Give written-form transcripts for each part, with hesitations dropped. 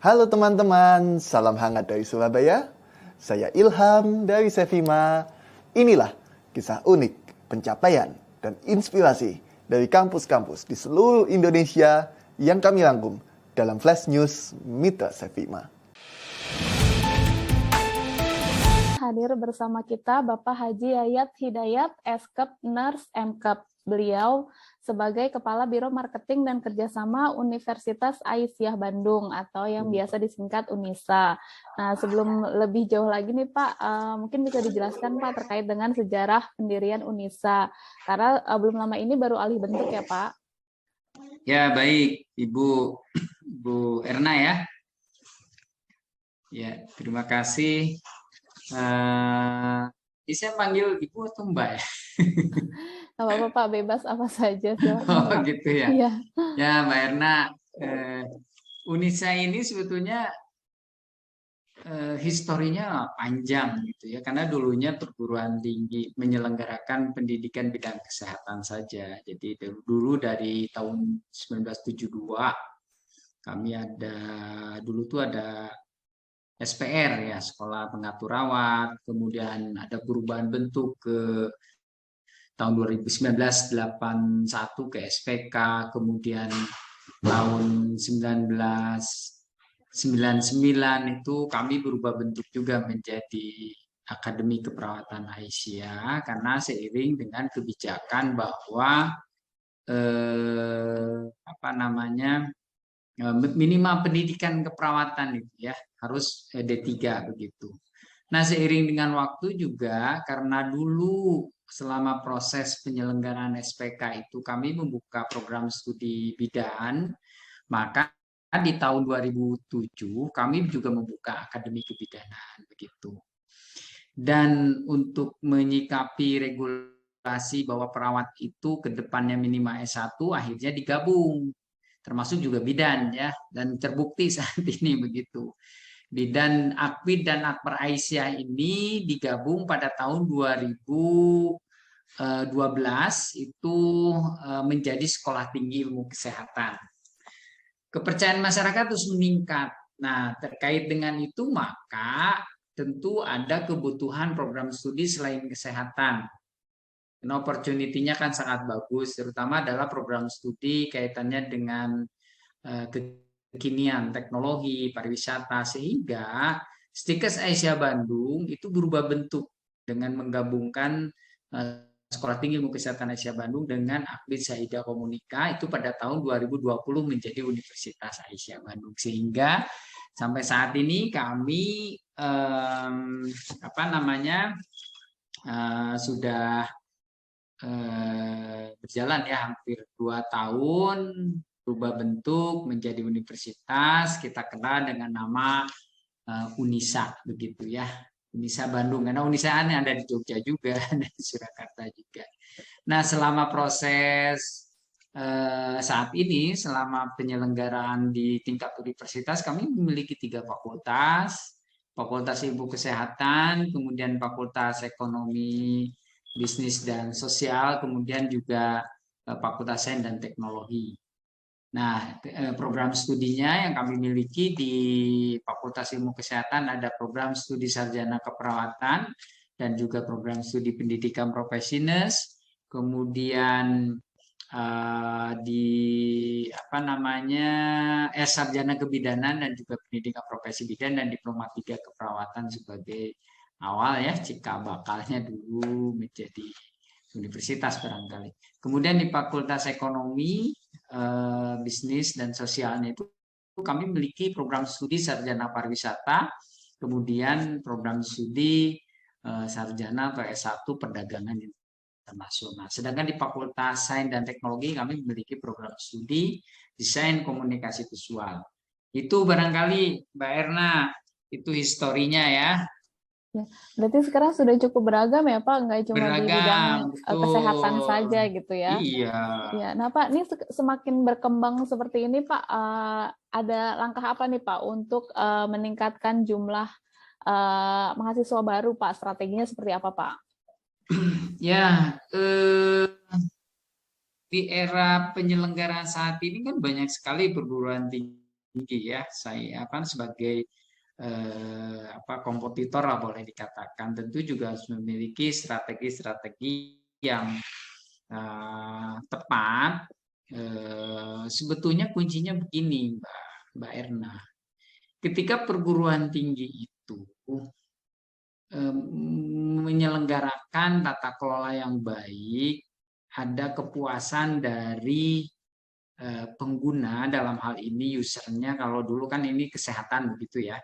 Halo teman-teman, salam hangat dari Surabaya. Saya Ilham dari Sevima. Inilah kisah unik, pencapaian, dan inspirasi dari kampus-kampus di seluruh Indonesia yang kami rangkum dalam Flash News Mitra Sevima. Hadir bersama kita Bapak Haji Yayat Hidayat, Eskep Nurse Mkep. Beliau sebagai Kepala Biro Marketing dan Kerjasama Universitas Aisyah Bandung atau yang biasa disingkat UNISA. Nah, sebelum lebih jauh lagi nih Pak, mungkin bisa dijelaskan Pak terkait dengan sejarah pendirian UNISA. Karena belum lama ini baru alih bentuk ya Pak. Ya, baik Ibu Erna ya. Ya, terima kasih. Saya panggil Ibu atau Mbak ya? Gak apa-apa Pak, bebas apa saja. Oh gitu ya. Iya. Ya Mbak Erna, UNISA ini sebetulnya historinya panjang gitu ya, karena dulunya perguruan tinggi menyelenggarakan pendidikan bidang kesehatan saja. Jadi dulu dari tahun 1972 kami dulu tuh ada SPR ya, Sekolah Pengatur Rawat, kemudian ada perubahan bentuk ke tahun 2019 81 ke SPK, kemudian tahun 1999 itu kami berubah bentuk juga menjadi Akademi Keperawatan Aisyah karena seiring dengan kebijakan bahwa minimal pendidikan keperawatan itu ya harus D3 begitu. Nah, seiring dengan waktu juga karena dulu selama proses penyelenggaraan SPK itu kami membuka program studi bidan, maka di tahun 2007 kami juga membuka Akademi Kebidanan begitu. Dan untuk menyikapi regulasi bahwa perawat itu ke depannya minimal S1 akhirnya digabung termasuk juga bidan ya, dan terbukti saat ini begitu. Bidan Akbid dan Akbar Aisyah ini digabung pada tahun 2012 itu menjadi Sekolah Tinggi Ilmu Kesehatan. Kepercayaan masyarakat terus meningkat. Nah, terkait dengan itu maka tentu ada kebutuhan program studi selain kesehatan. Karena opportunity-nya kan sangat bagus, terutama adalah program studi kaitannya dengan kekinian, teknologi, pariwisata, sehingga Stikes Aisyah Bandung itu berubah bentuk dengan menggabungkan Sekolah Tinggi Ilmu Kesehatan Aisyah Bandung dengan Akbid Saidah Komunika itu pada tahun 2020 menjadi Universitas Aisyah Bandung, sehingga sampai saat ini kami sudah berjalan ya hampir 2 tahun, berubah bentuk menjadi universitas, kita kenal dengan nama UNISA begitu ya, UNISA Bandung, karena UNISA ada di Jogja juga dan di Surakarta juga. Nah, selama proses saat ini, selama penyelenggaraan di tingkat universitas, kami memiliki 3 fakultas, Fakultas Ilmu Kesehatan, kemudian Fakultas Ekonomi, Bisnis dan Sosial, kemudian juga Fakultas Sains dan Teknologi. Nah, program studinya yang kami miliki di Fakultas Ilmu Kesehatan ada program studi sarjana keperawatan dan juga program studi pendidikan profesionus, kemudian sarjana kebidanan dan juga pendidikan profesi bidan dan diploma 3 keperawatan sebagai awal ya, jika bakalnya dulu menjadi universitas barangkali. Kemudian di Fakultas Ekonomi, Bisnis dan Sosialnya itu kami memiliki program studi sarjana pariwisata, kemudian program studi sarjana atau S1 perdagangan internasional. Sedangkan di Fakultas Sains dan Teknologi kami memiliki program studi desain komunikasi visual. Itu barangkali Mbak Erna, itu historinya ya. Berarti sekarang sudah cukup beragam ya Pak, nggak cuma di bidang betul. Kesehatan saja gitu ya. Iya. Ya, nah Pak, ini semakin berkembang seperti ini Pak, ada langkah apa nih Pak untuk meningkatkan jumlah mahasiswa baru Pak? Strateginya seperti apa Pak? Ya, di era penyelenggaraan saat ini kan banyak sekali perguruan tinggi tinggi ya. Saya sebagai kompetitor lah boleh dikatakan, tentu juga harus memiliki strategi-strategi yang tepat. Sebetulnya kuncinya begini, Mbak Erna. Ketika perguruan tinggi itu menyelenggarakan tata kelola yang baik, ada kepuasan dari pengguna, dalam hal ini usernya. Kalau dulu kan ini kesehatan begitu ya,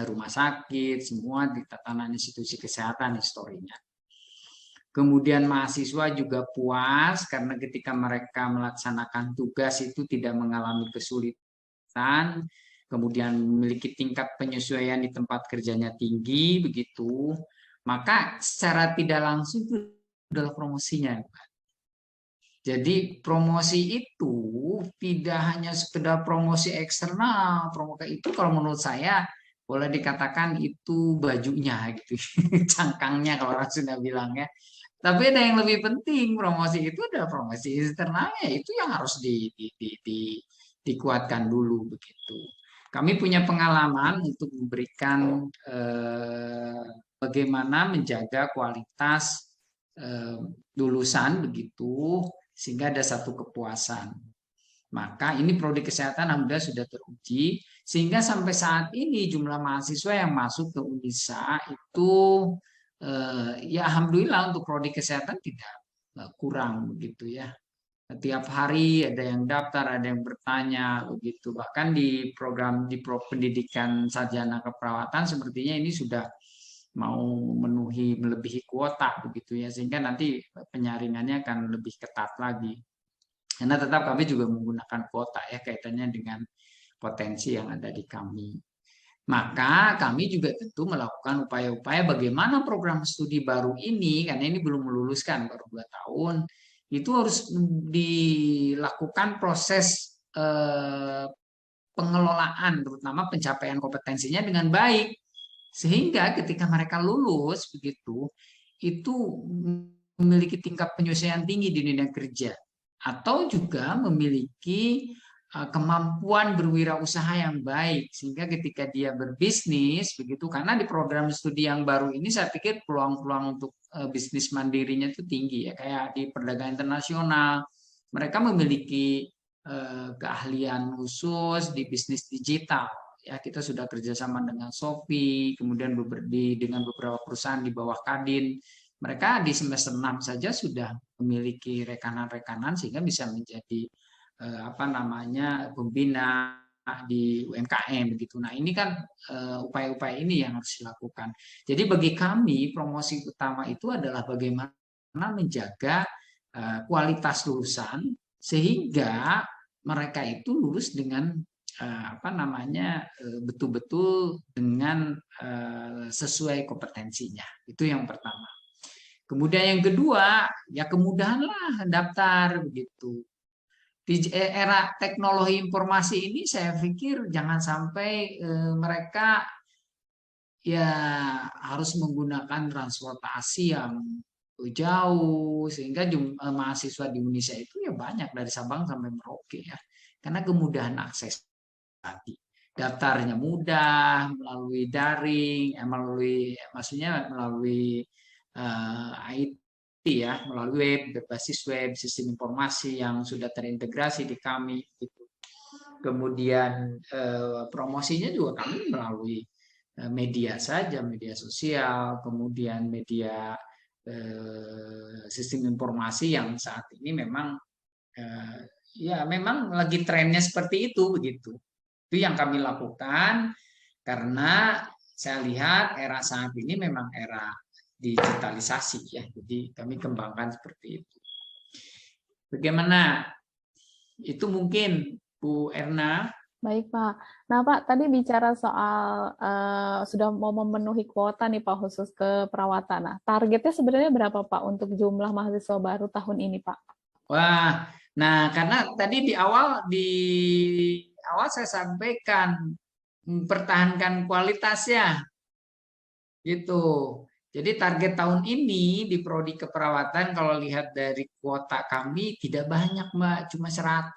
rumah sakit, semua di tatanan institusi kesehatan historinya. Kemudian mahasiswa juga puas karena ketika mereka melaksanakan tugas itu tidak mengalami kesulitan, kemudian memiliki tingkat penyesuaian di tempat kerjanya tinggi, begitu. Maka secara tidak langsung itu adalah promosinya. Jadi promosi itu tidak hanya sekedar promosi eksternal, promosi itu kalau menurut saya boleh dikatakan itu bajunya gitu, cangkangnya kalau orang Sunda bilang ya. Tapi ada yang lebih penting, promosi itu adalah promosi eksternalnya, itu yang harus dikuatkan dulu begitu. Kami punya pengalaman untuk memberikan bagaimana menjaga kualitas lulusan begitu, sehingga ada satu kepuasan. Maka ini prodi kesehatan alhamdulillah sudah teruji, sehingga sampai saat ini jumlah mahasiswa yang masuk ke Unisa itu ya alhamdulillah untuk prodi kesehatan tidak kurang begitu ya. Tiap hari ada yang daftar, ada yang bertanya begitu. Bahkan di program pendidikan sarjana keperawatan sepertinya ini sudah mau melebihi kuota begitu ya, sehingga nanti penyaringannya akan lebih ketat lagi. Karena tetap kami juga menggunakan kuota ya, kaitannya dengan potensi yang ada di kami. Maka kami juga tentu melakukan upaya-upaya bagaimana program studi baru ini, karena ini belum meluluskan, baru 2 tahun, itu harus dilakukan proses pengelolaan, terutama pencapaian kompetensinya dengan baik. Sehingga ketika mereka lulus begitu, itu memiliki tingkat penyelesaian tinggi di dunia kerja, atau juga memiliki kemampuan berwirausaha yang baik, sehingga ketika dia berbisnis begitu, karena di program studi yang baru ini saya pikir peluang-peluang untuk bisnis mandirinya itu tinggi ya, kayak di perdagangan internasional mereka memiliki keahlian khusus di bisnis digital. Ya, kita sudah kerjasama dengan Shopee, kemudian dengan beberapa perusahaan di bawah Kadin. Mereka di semester 6 saja sudah memiliki rekanan-rekanan sehingga bisa menjadi pembina di UMKM begitu. Nah, ini kan upaya-upaya ini yang harus dilakukan. Jadi bagi kami promosi utama itu adalah bagaimana menjaga kualitas lulusan sehingga mereka itu lulus dengan betul-betul dengan sesuai kompetensinya. Itu yang pertama. Kemudian yang kedua, ya kemudahanlah daftar begitu. Di era teknologi informasi ini saya pikir jangan sampai mereka ya harus menggunakan transportasi yang jauh, sehingga mahasiswa di Indonesia itu ya banyak dari Sabang sampai Merauke ya. Karena kemudahan akses tadi. Daftarnya mudah, melalui daring, melalui IT ya, melalui web, berbasis web, sistem informasi yang sudah terintegrasi di kami gitu. Kemudian promosinya juga kami melalui media saja, media sosial, kemudian media sistem informasi yang saat ini memang ya memang lagi trennya seperti itu begitu. Itu yang kami lakukan karena saya lihat era saat ini memang era digitalisasi ya. Jadi kami kembangkan seperti itu. Bagaimana? Itu mungkin Bu Erna. Baik Pak. Nah Pak, tadi bicara soal sudah mau memenuhi kuota nih Pak khusus ke perawatan. Nah, targetnya sebenarnya berapa Pak untuk jumlah mahasiswa baru tahun ini Pak? Wah, nah karena tadi di awal saya sampaikan mempertahankan kualitasnya, gitu. Jadi target tahun ini di prodi keperawatan kalau lihat dari kuota kami tidak banyak Mbak, cuma 100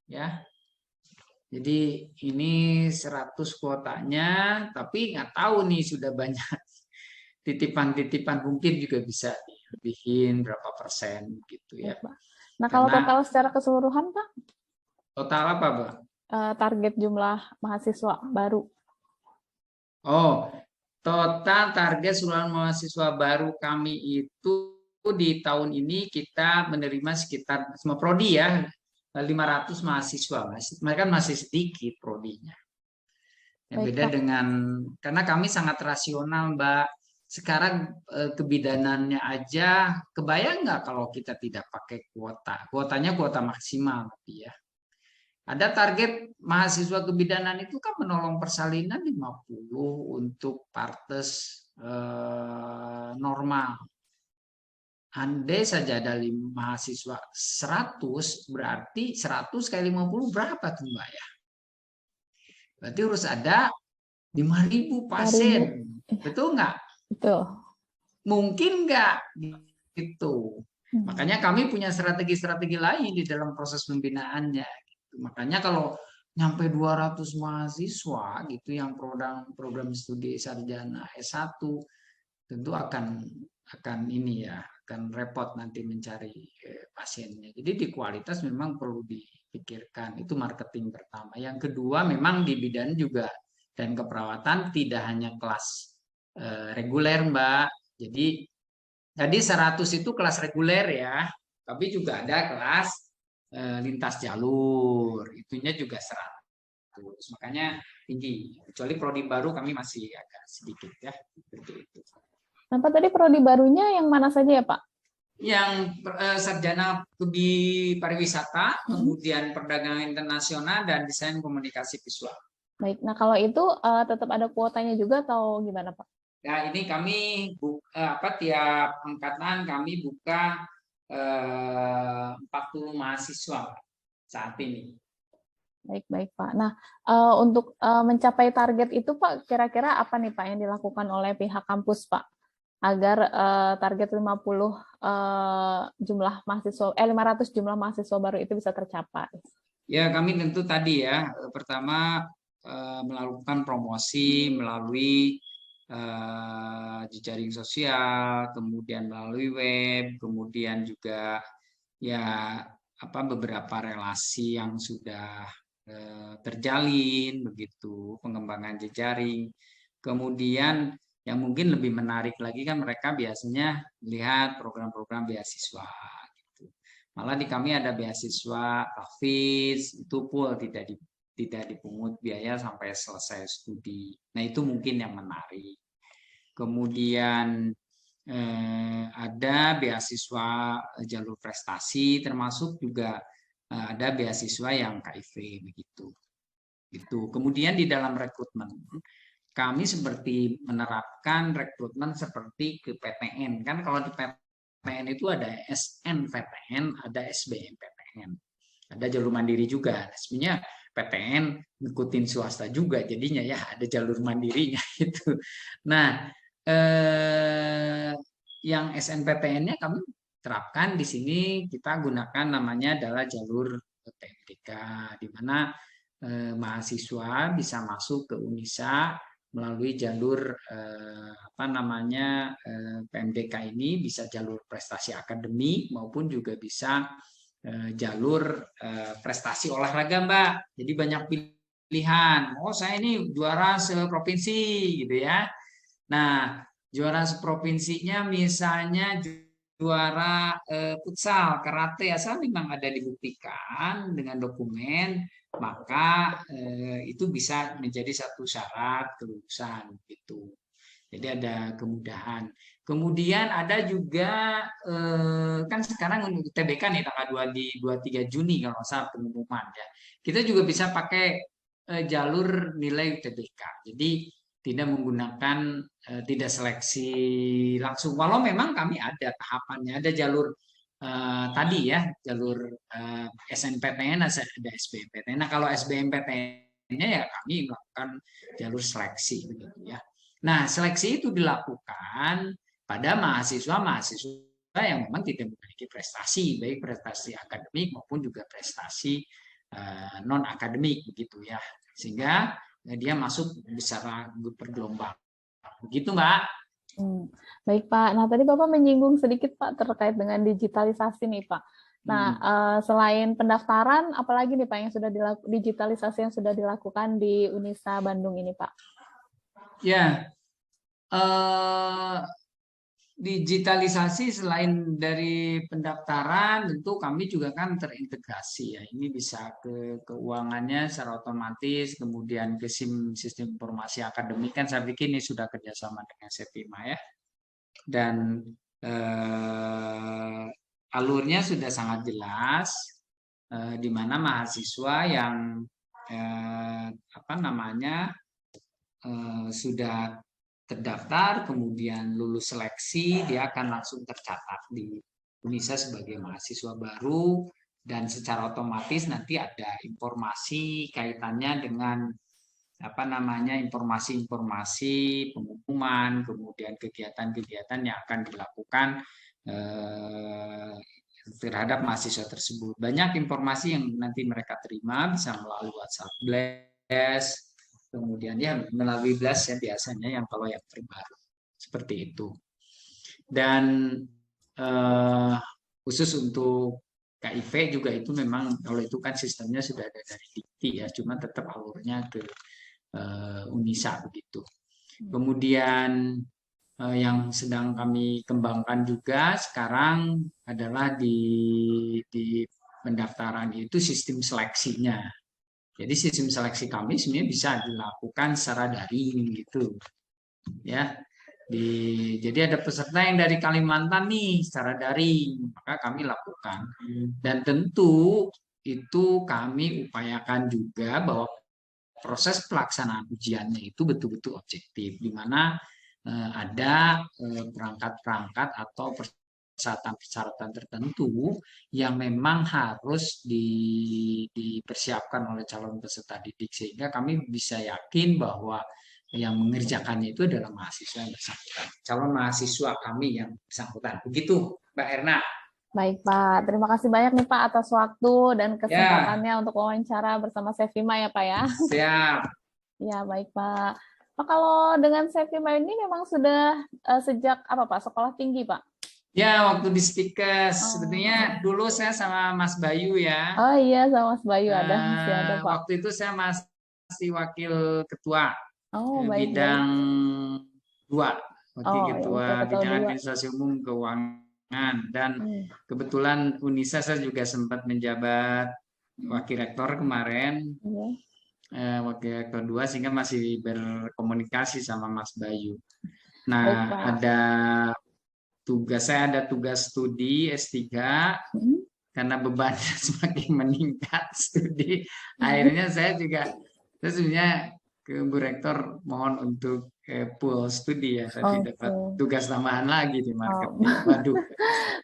ya. Jadi ini 100 kuotanya, tapi nggak tahu nih sudah banyak titipan-titipan, mungkin juga bisa dilebihin berapa persen gitu ya. Baik, Pak. Nah, kalau Karena total secara keseluruhan, Pak, total apa, Pak? target jumlah mahasiswa baru. Oh, total target seluruh mahasiswa baru kami itu di tahun ini kita menerima sekitar semua prodi ya, 500 mahasiswa. Mereka masih sedikit prodinya. Yang Baik, beda Pak. dengan, karena kami sangat rasional, Mbak. Sekarang kebidanannya aja, kebayang nggak kalau kita tidak pakai kuota? Kuotanya kuota maksimal, tapi ya. Ada target mahasiswa kebidanan itu kan menolong persalinan 50 untuk partes normal. Andai saja ada mahasiswa 100, berarti 100 kali 50 berapa tuh Mbak ya? Berarti harus ada 5.000 pasien. Betul nggak? Betul. Mungkin nggak? Gitu. Makanya kami punya strategi-strategi lain di dalam proses pembinaannya. Makanya kalau nyampe 200 mahasiswa gitu yang program studi sarjana S1 tentu akan ini ya, akan repot nanti mencari pasiennya. Jadi di kualitas memang perlu dipikirkan. Itu marketing pertama. Yang kedua memang di bidan juga dan keperawatan tidak hanya kelas reguler, Mbak. Jadi tadi 100 itu kelas reguler ya, tapi juga ada kelas lintas jalur, itunya juga 100. Makanya tinggi. Kecuali prodi baru kami masih agak sedikit ya, seperti itu. Nah, Pak, tadi prodi barunya yang mana saja ya, Pak? Yang sarjana pariwisata, kemudian perdagangan internasional dan desain komunikasi visual. Baik. Nah, kalau itu tetap ada kuotanya juga atau gimana, Pak? Nah, ini kami tiap angkatan kami buka 40 mahasiswa saat ini. Baik, Pak. Nah, untuk mencapai target itu, Pak, kira-kira apa nih, Pak, yang dilakukan oleh pihak kampus, Pak, agar target 500 jumlah mahasiswa baru itu bisa tercapai? Ya, kami tentu tadi ya, pertama melakukan promosi melalui jejaring sosial, kemudian melalui web, kemudian juga ya beberapa relasi yang sudah terjalin begitu, pengembangan jejaring. Kemudian yang mungkin lebih menarik lagi kan mereka biasanya lihat program-program beasiswa gitu. Malah di kami ada beasiswa tahfiz, itu full tidak dipungut biaya sampai selesai studi. Nah, itu mungkin yang menarik. Kemudian ada beasiswa jalur prestasi, termasuk juga ada beasiswa yang KIV begitu. Gitu. Kemudian di dalam rekrutmen kami seperti menerapkan rekrutmen seperti ke PTN. Kan kalau di PTN itu ada SNPTN, ada SBMPTN. Ada jalur mandiri juga. Sebenarnya PTN ngikutin swasta juga jadinya ya ada jalur mandirinya gitu. Nah, yang SNPTN-nya kami terapkan di sini, kita gunakan namanya adalah jalur PMDK, di mana mahasiswa bisa masuk ke Unisa melalui jalur PMDK ini, bisa jalur prestasi akademik maupun juga bisa jalur prestasi olahraga, Mbak. Jadi banyak pilihan. Oh, saya ini juara seprovinsi gitu ya. Nah, juara seprovinsinya misalnya juara futsal, karate, asal memang ada dibuktikan dengan dokumen, maka itu bisa menjadi satu syarat kelulusan gitu. Jadi ada kemudahan. Kemudian ada juga kan sekarang untuk TBK nih tanggal 23 Juni kalau nggak salah pengumuman ya. Kita juga bisa pakai jalur nilai UTBK. Jadi tidak menggunakan tidak seleksi langsung. Walau memang kami ada tahapannya, ada jalur tadi ya, jalur SNPTN, ada SBMPTN. Nah, kalau SBMPTN-nya ya kami melakukan jalur seleksi begitu ya. Nah, seleksi itu dilakukan pada mahasiswa-mahasiswa yang memang tidak memiliki prestasi, baik prestasi akademik maupun juga prestasi non akademik begitu ya, sehingga dia masuk secara bergelombang begitu Mbak. Baik Pak, nah tadi Bapak menyinggung sedikit Pak terkait dengan digitalisasi nih Pak. Nah, selain pendaftaran, apalagi nih Pak yang sudah digitalisasi yang sudah dilakukan di Unisa Bandung ini Pak? Ya, digitalisasi selain dari pendaftaran, tentu kami juga kan terintegrasi ya. Ini bisa ke keuangannya secara otomatis, kemudian ke sistem informasi akademik kan saya pikir ini sudah kerjasama dengan Sepima ya. Dan alurnya sudah sangat jelas, di mana mahasiswa yang sudah terdaftar, kemudian lulus seleksi, dia akan langsung tercatat di Unisa sebagai mahasiswa baru, dan secara otomatis nanti ada informasi kaitannya dengan informasi-informasi pengumuman, kemudian kegiatan-kegiatan yang akan dilakukan terhadap mahasiswa tersebut. Banyak informasi yang nanti mereka terima bisa melalui WhatsApp Blast, kemudian ya melalui Blast ya biasanya yang kalau yang terbaru seperti itu. Dan khusus untuk KIP juga itu memang kalau itu kan sistemnya sudah ada dari Dikti ya, cuma tetap alurnya ke Unisa begitu. Kemudian yang sedang kami kembangkan juga sekarang adalah di pendaftaran itu sistem seleksinya. Jadi sistem seleksi kami sebenarnya bisa dilakukan secara daring gitu, ya. Jadi ada peserta yang dari Kalimantan nih secara daring, maka kami lakukan. Dan tentu itu kami upayakan juga bahwa proses pelaksanaan ujiannya itu betul-betul objektif, di mana ada perangkat-perangkat atau persyaratan-persyaratan tertentu yang memang harus dipersiapkan oleh calon peserta didik, sehingga kami bisa yakin bahwa yang mengerjakannya itu adalah mahasiswa yang bersangkutan, calon mahasiswa kami yang bersangkutan. Begitu, Mbak Erna. Baik Pak, terima kasih banyak nih Pak atas waktu dan kesempatannya untuk wawancara bersama Sepima ya Pak ya. Siap. Ya baik Pak. Pak, kalau dengan Sepima ini memang sudah sejak apa Pak, sekolah tinggi Pak? Ya, waktu di Stikes. Sebetulnya dulu saya sama Mas Bayu ya. Oh iya, sama Mas Bayu masih ada Pak. Waktu itu saya masih wakil ketua bidang 2, wakil ketua bidang administrasi umum keuangan. Dan kebetulan Unisa saya juga sempat menjabat wakil rektor kemarin, wakil rektor 2, sehingga masih berkomunikasi sama Mas Bayu. Nah, saya ada tugas studi S3, karena bebannya semakin meningkat studi. Akhirnya saya sebenarnya ke Bu Rektor mohon untuk pool studi ya, tapi dapat tugas tambahan lagi di marketing. Waduh.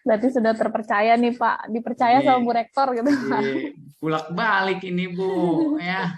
Berarti sudah terpercaya nih Pak, dipercaya sama Bu Rektor gitu. Bulak-balik ini Bu ya.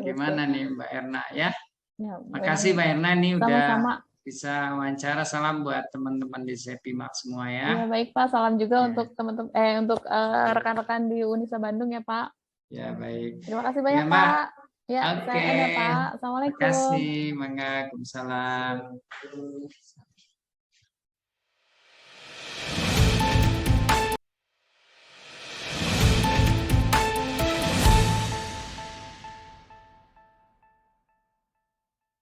Gimana nih Mbak Erna ya? Makasih Mbak Erna nih udah bisa wawancara. Salam buat teman-teman di Sepima semua ya. Ya baik Pak, salam juga untuk teman-teman untuk rekan-rekan di Unisa Bandung ya Pak. Ya baik. Terima kasih banyak ya, Pak. Ya, Oke. saya Pak. Assalamualaikum. Terima kasih. Waalaikumsalam.